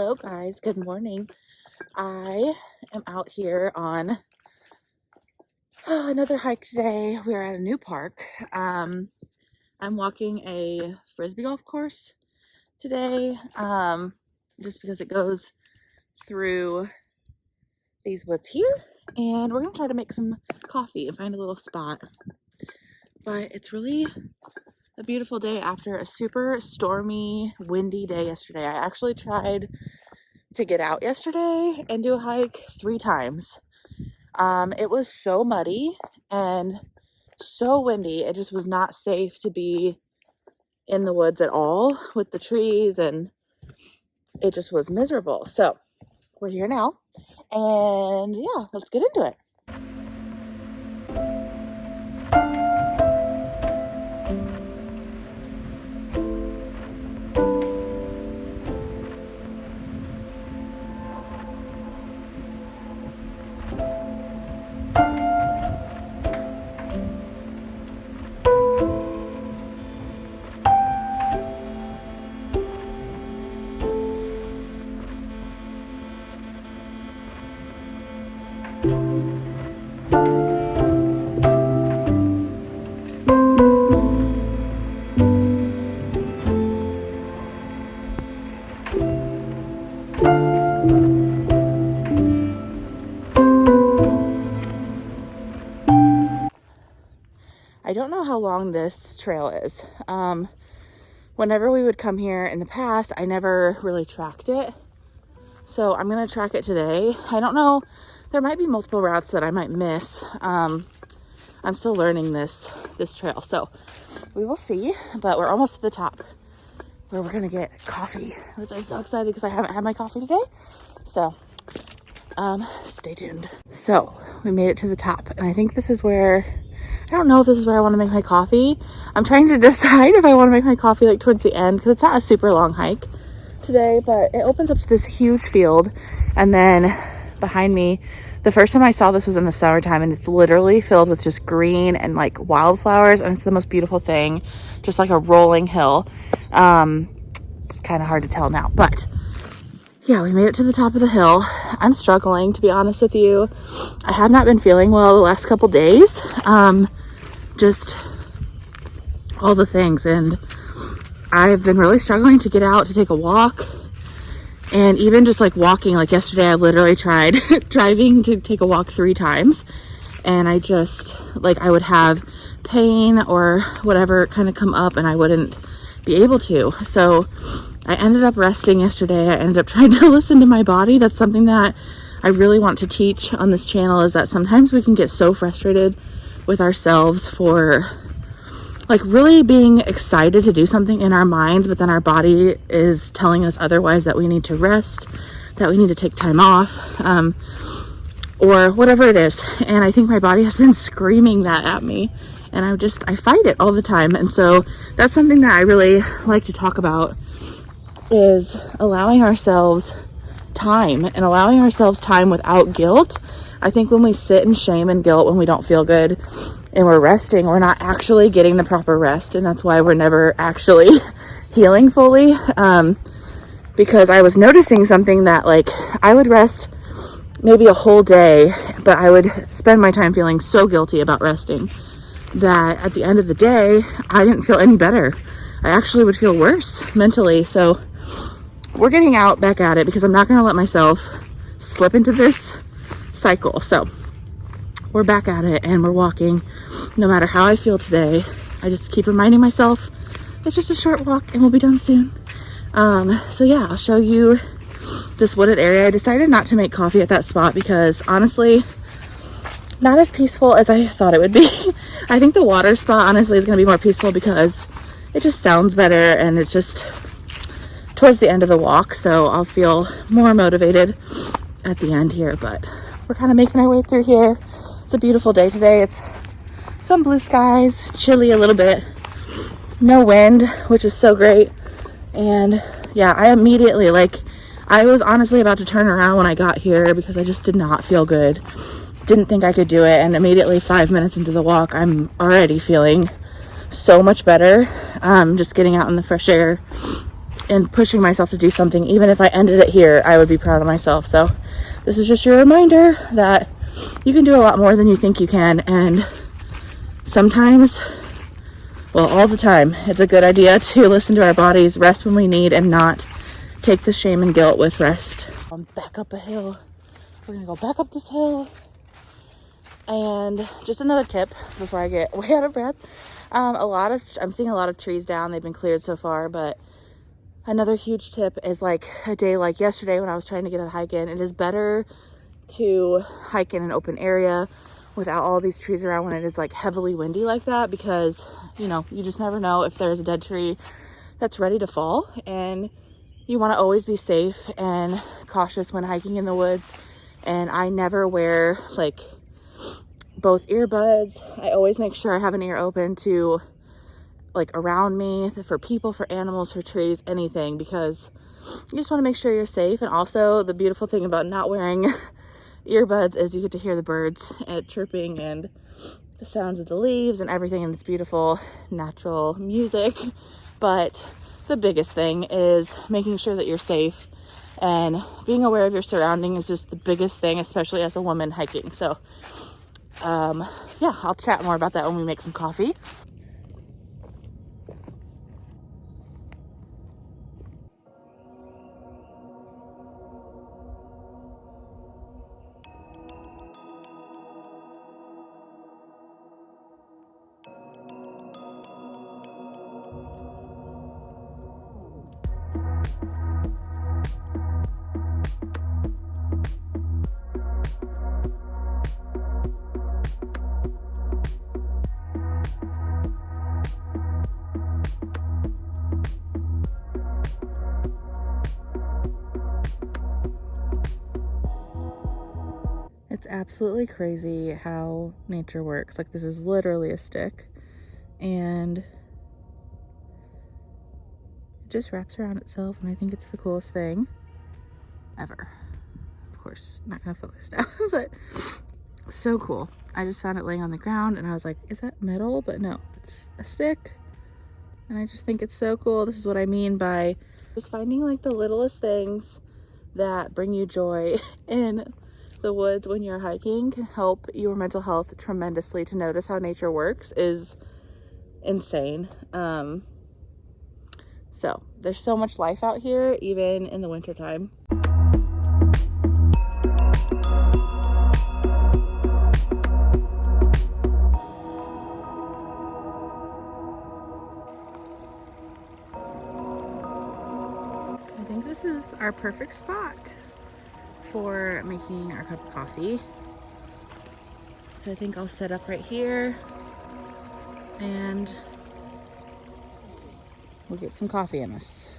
Hello guys, good morning. I am out here on another hike today. We're at a new park. I'm walking a frisbee golf course today, just because it goes through these woods here, and we're gonna try to make some coffee and find a little spot. But it's really a beautiful day after a super stormy, windy day yesterday. I actually tried to get out yesterday and do a hike 3 times. It was so muddy and so windy. It just was not safe to be in the woods at all with the trees, and it just was miserable. So we're here now, and yeah, let's get into it. I don't know how long this trail is. Whenever we would come here in the past, I never really tracked it. So I'm going to track it today. I don't know. There might be multiple routes that I might miss. I'm still learning this trail. So we will see, but we're almost to the top where we're going to get coffee, which I'm so excited because I haven't had my coffee today. So stay tuned. So we made it to the top, and I think this is where, I don't know if this is where I want to make my coffee. I'm trying to decide if I want to make my coffee like towards the end, because it's not a super long hike today, but it opens up to this huge field. And then behind me, the first time I saw this was in the summertime, and it's literally filled with just green and like wildflowers, and it's the most beautiful thing, just like a rolling hill. It's kind of hard to tell now, but yeah, we made it to the top of the hill. I'm struggling, to be honest with you. I have not been feeling well the last couple days. Just all the things, and I've been really struggling to get out to take a walk, and even just like walking. Like yesterday, I literally tried driving to take a walk 3 times, and I just, like, I would have pain or whatever kind of come up, and I wouldn't be able to. So I ended up resting yesterday. I ended up trying to listen to my body. That's something that I really want to teach on this channel, is that sometimes we can get so frustrated with ourselves for like really being excited to do something in our minds, but then our body is telling us otherwise, that we need to rest, that we need to take time off, or whatever it is. And I think my body has been screaming that at me, and I fight it all the time. And so that's something that I really like to talk about, is allowing ourselves time, and allowing ourselves time without guilt. I think when we sit in shame and guilt when we don't feel good and we're resting, we're not actually getting the proper rest, and that's why we're never actually healing fully. Because I was noticing something, that like I would rest maybe a whole day, but I would spend my time feeling so guilty about resting that at the end of the day, I didn't feel any better. I actually would feel worse mentally. So we're getting out back at it, because I'm not going to let myself slip into this cycle. So we're back at it, and we're walking no matter how I feel today. I just keep reminding myself it's just a short walk and we'll be done soon. So yeah, I'll show you this wooded area. I decided not to make coffee at that spot because honestly, not as peaceful as I thought it would be. I think the water spot honestly is going to be more peaceful because it just sounds better, and it's just towards the end of the walk, so I'll feel more motivated at the end here. But we're kind of making our way through here. It's a beautiful day today. It's some blue skies, chilly a little bit, no wind, which is so great. And yeah, I immediately, like, I was honestly about to turn around when I got here because I just did not feel good. Didn't think I could do it, and immediately 5 minutes into the walk, I'm already feeling so much better. Just getting out in the fresh air and pushing myself to do something. Even if I ended it here, I would be proud of myself. So this is just your reminder that you can do a lot more than you think you can. And sometimes, well, all the time, it's a good idea to listen to our bodies, rest when we need, and not take the shame and guilt with rest. Back up a hill. We're gonna go back up this hill. And just another tip before I get way out of breath. I'm seeing a lot of trees down. They've been cleared so far, but another huge tip is like a day like yesterday when I was trying to get a hike in, it is better to hike in an open area without all these trees around when it is like heavily windy like that, because you know, you just never know if there's a dead tree that's ready to fall, and you want to always be safe and cautious when hiking in the woods. And I never wear like both earbuds. I always make sure I have an ear open to like around me, for people, for animals, for trees, anything, because you just want to make sure you're safe. And also the beautiful thing about not wearing earbuds is you get to hear the birds chirping and the sounds of the leaves and everything, and it's beautiful natural music. But the biggest thing is making sure that you're safe, and being aware of your surroundings is just the biggest thing, especially as a woman hiking. So yeah, I'll chat more about that when we make some coffee. It's absolutely crazy how nature works. Like, this is literally a stick, and it just wraps around itself, and I think it's the coolest thing ever. Of course, not gonna focus now, but so cool. I just found it laying on the ground, and I was like, is that metal? But no, it's a stick, and I just think it's so cool. This is what I mean by just finding like the littlest things that bring you joy in the woods when you're hiking can help your mental health tremendously. To notice how nature works is insane. So there's so much life out here, even in the wintertime. I think this is our perfect spot for making our cup of coffee. So I think I'll set up right here and we'll get some coffee in us.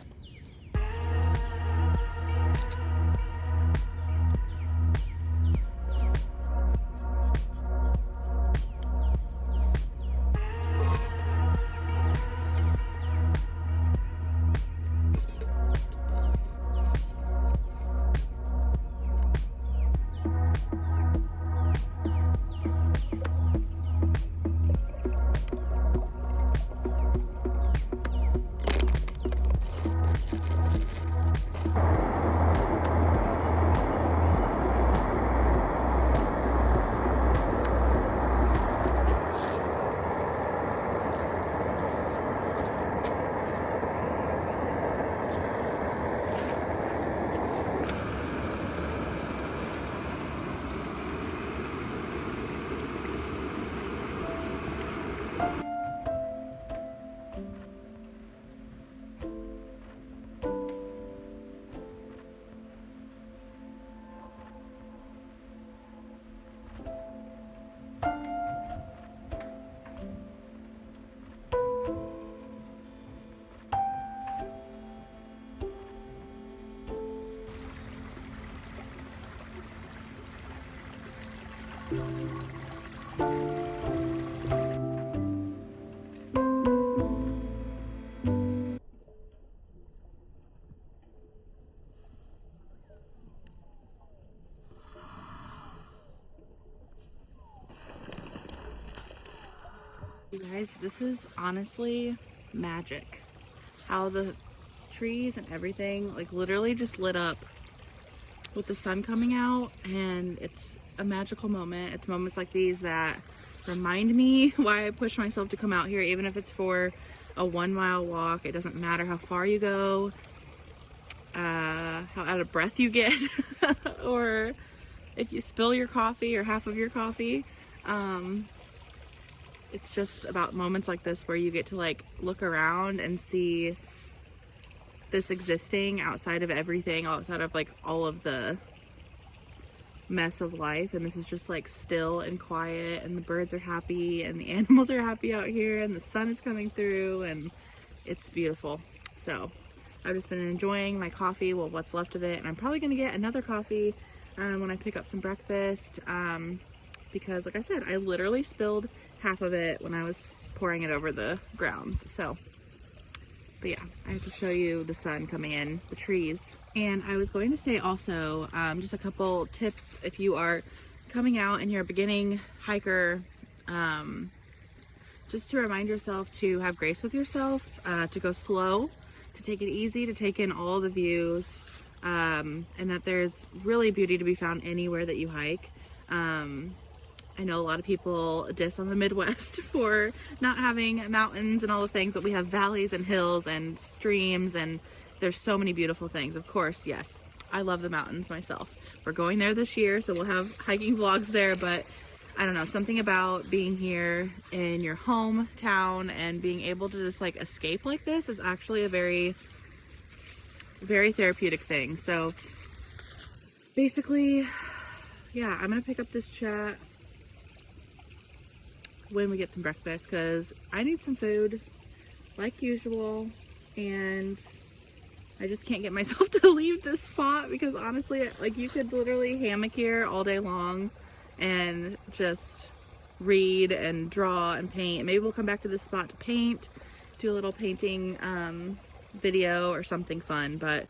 You guys, this is honestly magic. How the trees and everything like literally just lit up with the sun coming out, and it's a magical moment. It's moments like these that remind me why I push myself to come out here, even if it's for a 1 mile walk. It doesn't matter how far you go, how out of breath you get, or if you spill your coffee or half of your coffee. It's just about moments like this where you get to like look around and see this existing outside of everything, outside of like all of the mess of life, and this is just like still and quiet, and the birds are happy and the animals are happy out here, and the sun is coming through, and it's beautiful. So I've just been enjoying my coffee, well, what's left of it, and I'm probably gonna get another coffee when I pick up some breakfast, because like I said, I literally spilled half of it when I was pouring it over the grounds. So, but yeah, I have to show you the sun coming in, the trees. And I was going to say also, just a couple tips if you are coming out and you're a beginning hiker, just to remind yourself to have grace with yourself, to go slow, to take it easy, to take in all the views, and that there's really beauty to be found anywhere that you hike. I know a lot of people diss on the Midwest for not having mountains and all the things, but we have valleys and hills and streams, and there's so many beautiful things. Of course, yes, I love the mountains myself. We're going there this year, so we'll have hiking vlogs there, but I don't know, something about being here in your hometown and being able to just like escape like this is actually a very, very therapeutic thing. So basically, yeah, I'm gonna pick up this chat when we get some breakfast, because I need some food like usual, and I just can't get myself to leave this spot, because honestly, like, you could literally hammock here all day long and just read and draw and paint. Maybe we'll come back to this spot to paint, do a little painting video or something fun. But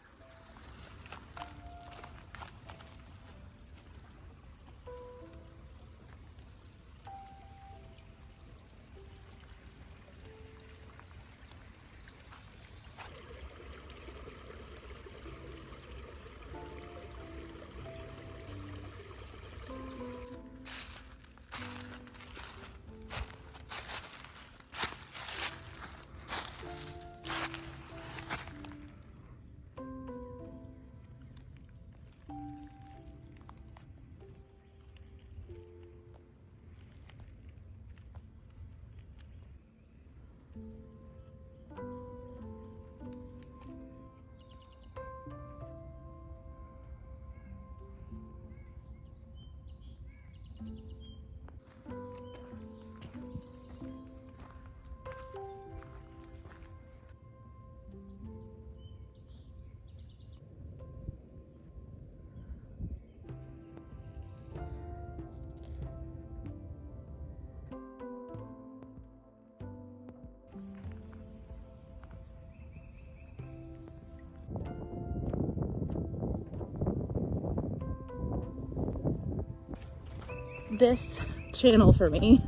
this channel for me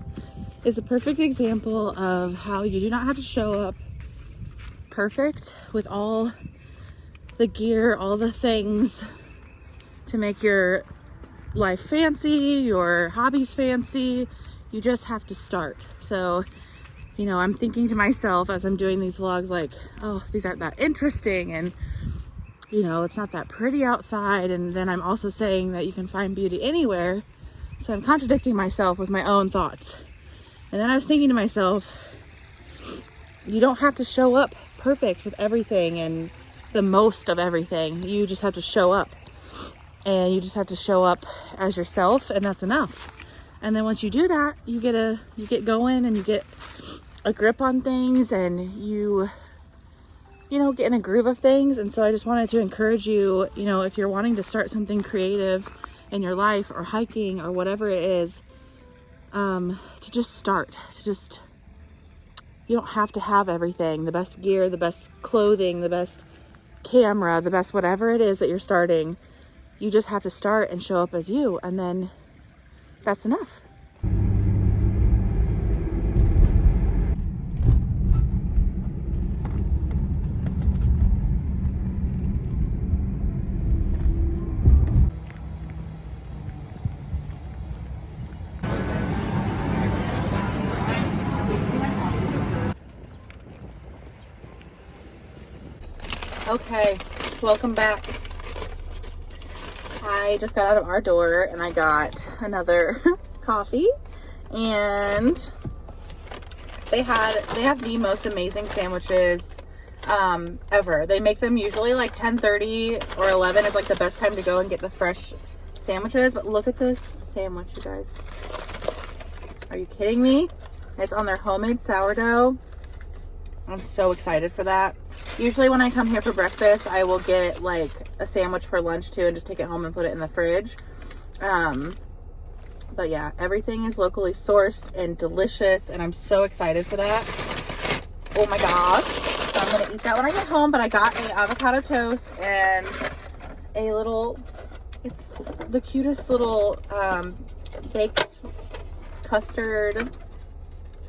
is a perfect example of how you do not have to show up perfect with all the gear, all the things to make your life fancy, your hobbies fancy. You just have to start. So, you know, I'm thinking to myself as I'm doing these vlogs, like, oh, these aren't that interesting, and you know, it's not that pretty outside. And then I'm also saying that you can find beauty anywhere. So I'm contradicting myself with my own thoughts. And then I was thinking to myself, you don't have to show up perfect with everything and the most of everything. You just have to show up, and you just have to show up as yourself, and that's enough. And then once you do that, you get going, and you get a grip on things, and you know, get in a groove of things. And so I just wanted to encourage you, you know, if you're wanting to start something creative in your life or hiking or whatever it is, to just start, you don't have to have everything, the best gear, the best clothing, the best camera, the best whatever it is that you're starting. You just have to start and show up as you, and then that's enough. Okay, welcome back. I just got out of Ardor and I got another coffee, and they have the most amazing sandwiches ever. They make them usually like 10:30 or 11 is like the best time to go and get the fresh sandwiches. But look at this sandwich, you guys. Are you kidding me? It's on their homemade sourdough. I'm so excited for that. Usually when I come here for breakfast, I will get like a sandwich for lunch too and just take it home and put it in the fridge. But yeah, everything is locally sourced and delicious, and I'm so excited for that. Oh my gosh. So I'm gonna eat that when I get home, but I got a avocado toast and a little, it's the cutest little baked custard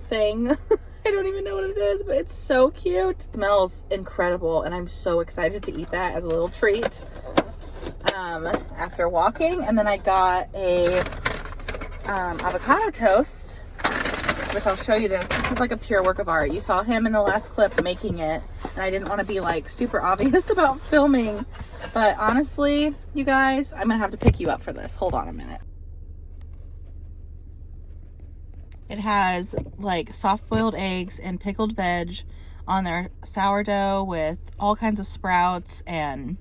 thing. I don't even know what it is, but it's so cute. It smells incredible, and I'm so excited to eat that as a little treat after walking. And then I got a avocado toast, which I'll show you this. This is like a pure work of art. You saw him in the last clip making it, and I didn't want to be like super obvious about filming, but honestly, you guys, I'm gonna have to pick you up for this. Hold on a minute. It has like soft-boiled eggs and pickled veg on their sourdough with all kinds of sprouts and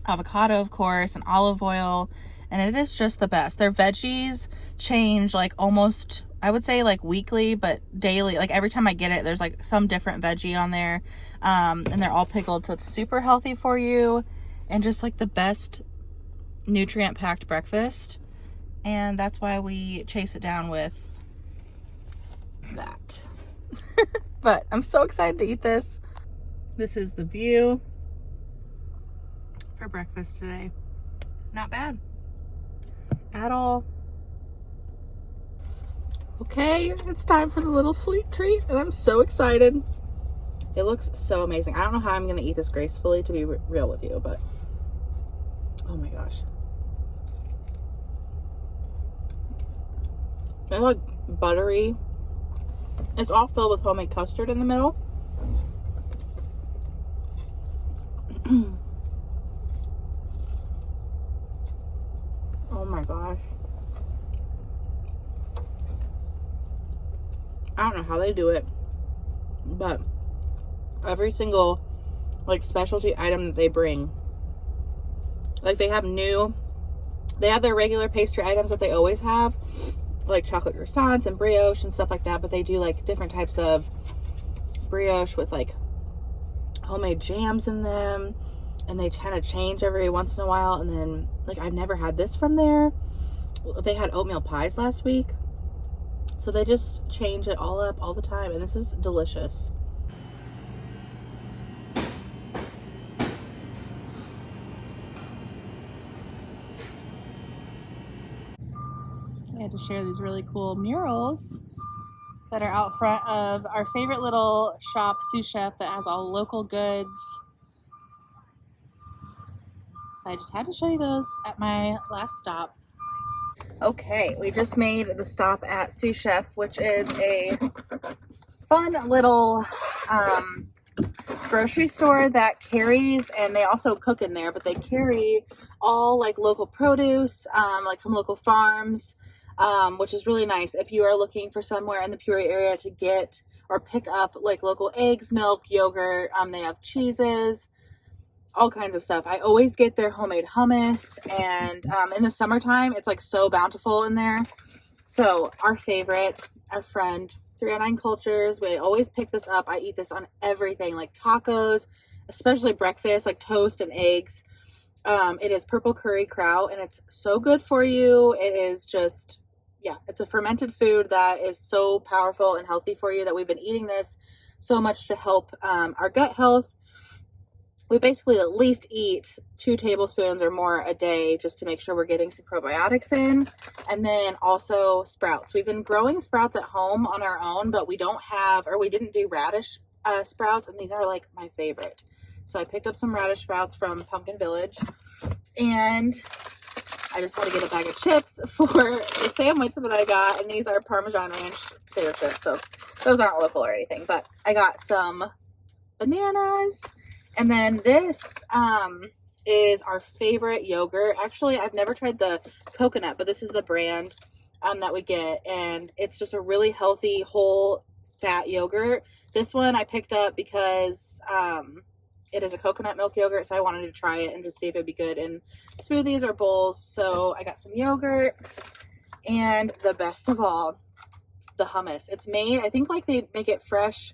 avocado, of course, and olive oil. And it is just the best. Their veggies change like almost, I would say like weekly, but daily. Like every time I get it, there's like some different veggie on there. And they're all pickled, so it's super healthy for you and just like the best nutrient-packed breakfast. And that's why we chase it down with that. But I'm so excited to eat this. This is the view for breakfast today. Not bad at all. Okay, it's time for the little sweet treat, and I'm so excited. It looks so amazing. I don't know how I'm gonna eat this gracefully, to be real with you, but oh my gosh. It's like buttery. It's all filled with homemade custard in the middle. Oh my gosh. I don't know how they do it, but every single like specialty item that they bring, like they have their regular pastry items that they always have, like chocolate croissants and brioche and stuff like that, but they do like different types of brioche with like homemade jams in them, and they kind of change every once in a while. And then like I've never had this from there. They had oatmeal pies last week, so they just change it all up all the time, and this is delicious. I had to share these really cool murals that are out front of our favorite little shop, Sous that has all local goods. I just had to show you those at my last stop. Okay, we just made the stop at Sous, which is a fun little grocery store that carries, and they also cook in there, but they carry all like local produce, like from local farms. Which is really nice if you are looking for somewhere in the Peoria area to get or pick up like local eggs, milk, yogurt. They have cheeses, all kinds of stuff. I always get their homemade hummus, and in the summertime, it's like so bountiful in there. So our friend 309 Cultures, we always pick this up. I eat this on everything, like tacos, especially breakfast, like toast and eggs. It is purple curry kraut, and it's so good for you. It is just, yeah, it's a fermented food that is so powerful and healthy for you that we've been eating this so much to help our gut health. We basically at least eat 2 tablespoons or more a day just to make sure we're getting some probiotics in. And then also sprouts. We've been growing sprouts at home on our own, but we didn't do radish sprouts, and these are like my favorite. So I picked up some radish sprouts from Pumpkin Village, and I just had to get a bag of chips for the sandwich that I got, and these are Parmesan Ranch potato chips, so those aren't local or anything, but I got some bananas, And then this is our favorite yogurt. Actually, I've never tried the coconut, but this is the brand that we get, and it's just a really healthy whole fat yogurt. This one I picked up because it is a coconut milk yogurt, so I wanted to try it and just see if it'd be good in smoothies or bowls. So I got some yogurt, and the best of all, the hummus. It's made, I think, like they make it fresh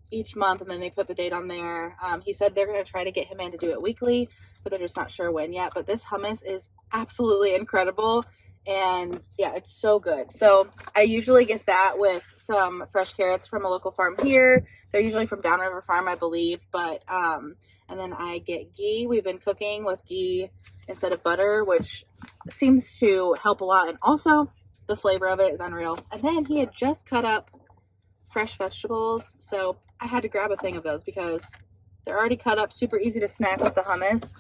each month, and then they put the date on there. He said they're going to try to get him in to do it weekly, but they're just not sure when yet. But this hummus is absolutely incredible, and yeah, it's so good. So I usually get that with some fresh carrots from a local farm here. They're usually from Downriver Farm, I believe. But and then I get ghee. We've been cooking with ghee instead of butter, which seems to help a lot, and also the flavor of it is unreal. And then he had just cut up fresh vegetables, so I had to grab a thing of those because they're already cut up, super easy to snack with the hummus.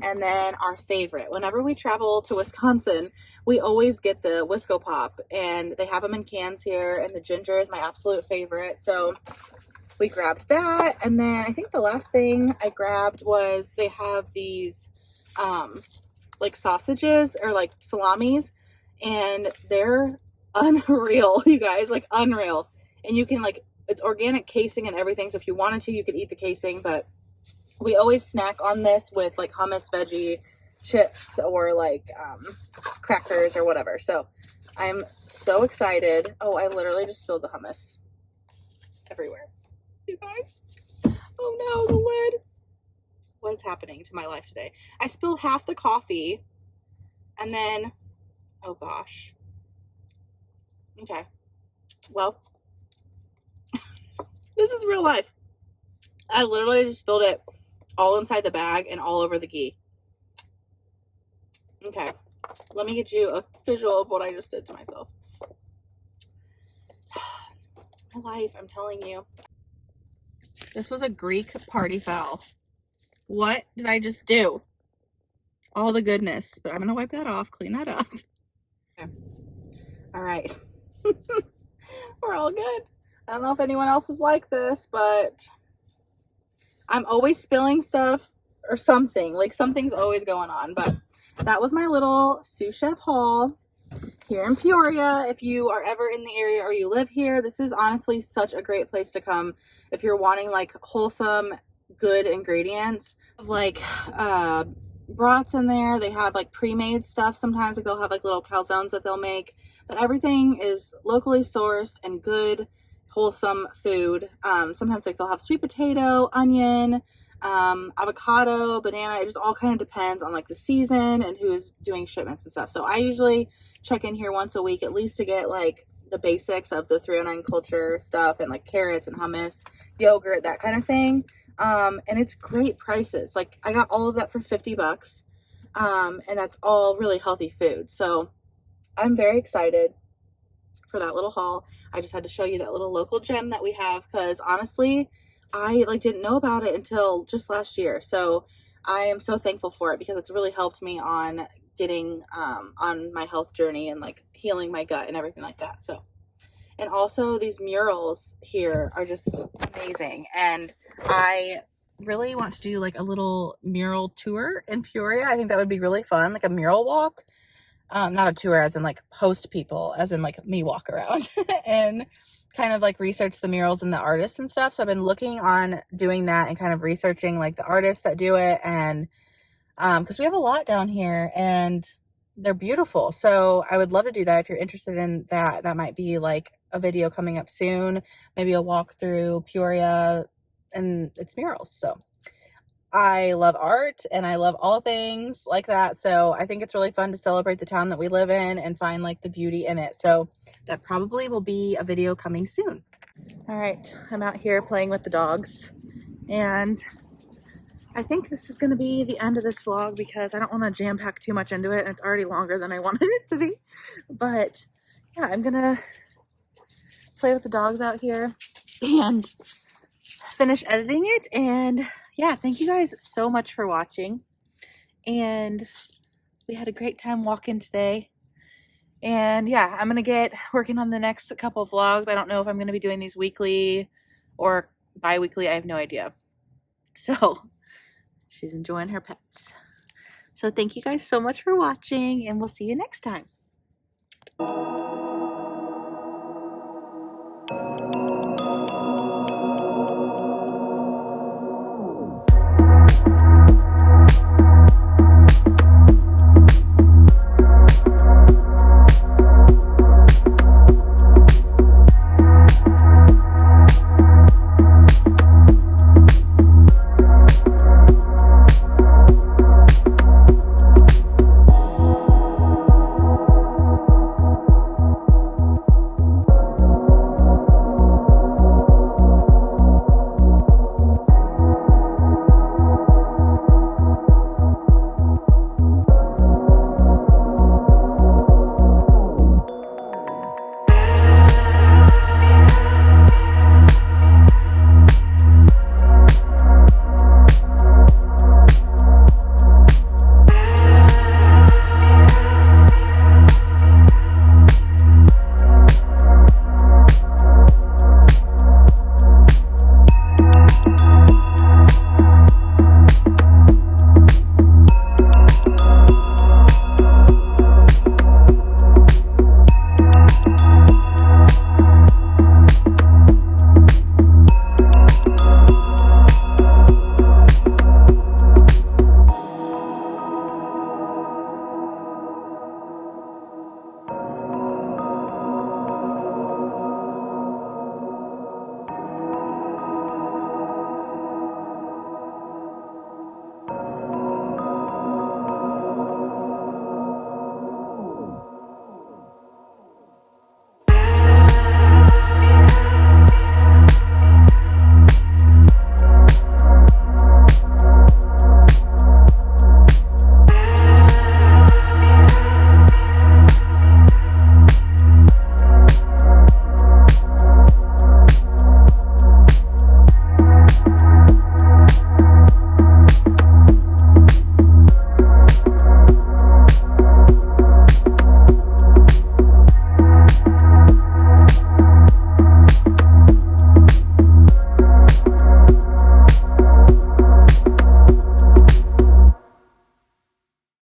And then our favorite, whenever we travel to Wisconsin, we always get the Wisco Pop, and they have them in cans here, and the ginger is my absolute favorite, so we grabbed that. And then I think the last thing I grabbed was they have these like sausages or like salamis, and they're unreal, you guys, like unreal. And you can, like, it's organic casing and everything, so if you wanted to, you could eat the casing. But we always snack on this with like hummus, veggie chips, or like crackers or whatever. So I'm so excited. Oh, I literally just spilled the hummus everywhere, you guys. Oh no, the lid. What is happening to my life today? I spilled half the coffee, and then, oh gosh. Okay, well, this is real life. I literally just spilled it all inside the bag and all over the ghee. Okay, let me get you a visual of what I just did to myself. My life, I'm telling you. This was a Greek party foul. What did I just do? All the goodness, but I'm gonna wipe that off, clean that up. Okay. All right. We're all good. I don't know if anyone else is like this, but I'm always spilling stuff or something. Like, something's always going on. But that was my little sous chef haul here in Peoria. If you are ever in the area or you live here, this is honestly such a great place to come if you're wanting like wholesome, good ingredients. Like brats in there. They have like pre-made stuff. Sometimes like they'll have like little calzones that they'll make, but everything is locally sourced and good, wholesome food. Sometimes like they'll have sweet potato, onion, avocado, banana. It just all kind of depends on like the season and who is doing shipments and stuff. So I usually check in here once a week at least to get like the basics of the 309 culture stuff, and like carrots and hummus, yogurt, that kind of thing. And it's great prices. Like, I got all of that for $50. And that's all really healthy food. So I'm very excited for that little haul. I just had to show you that little local gem that we have, because honestly, I like didn't know about it until just last year. So I am so thankful for it, because it's really helped me on getting on my health journey and like healing my gut and everything like that. So, and also these murals here are just amazing, and I really want to do like a little mural tour in Peoria. I think that would be really fun, like a mural walk. Not a tour as in like host people, as in like me walk around and kind of like research the murals and the artists and stuff. So I've been looking on doing that and kind of researching like the artists that do it, and because we have a lot down here and they're beautiful. So I would love to do that. If you're interested in that, that might be like a video coming up soon. Maybe a walk through Peoria and its murals. So I love art and I love all things like that. So I think it's really fun to celebrate the town that we live in and find like the beauty in it. So that probably will be a video coming soon. All right, I'm out here playing with the dogs, and I think this is going to be the end of this vlog because I don't want to jam pack too much into it, and it's already longer than I wanted it to be. But yeah, I'm going to play with the dogs out here and finish editing it. And yeah, thank you guys so much for watching, and we had a great time walking today. And yeah, I'm gonna get working on the next couple of vlogs. I don't know if I'm gonna be doing these weekly or bi-weekly. I have no idea. So she's enjoying her pets. So thank you guys so much for watching, and we'll see you next time.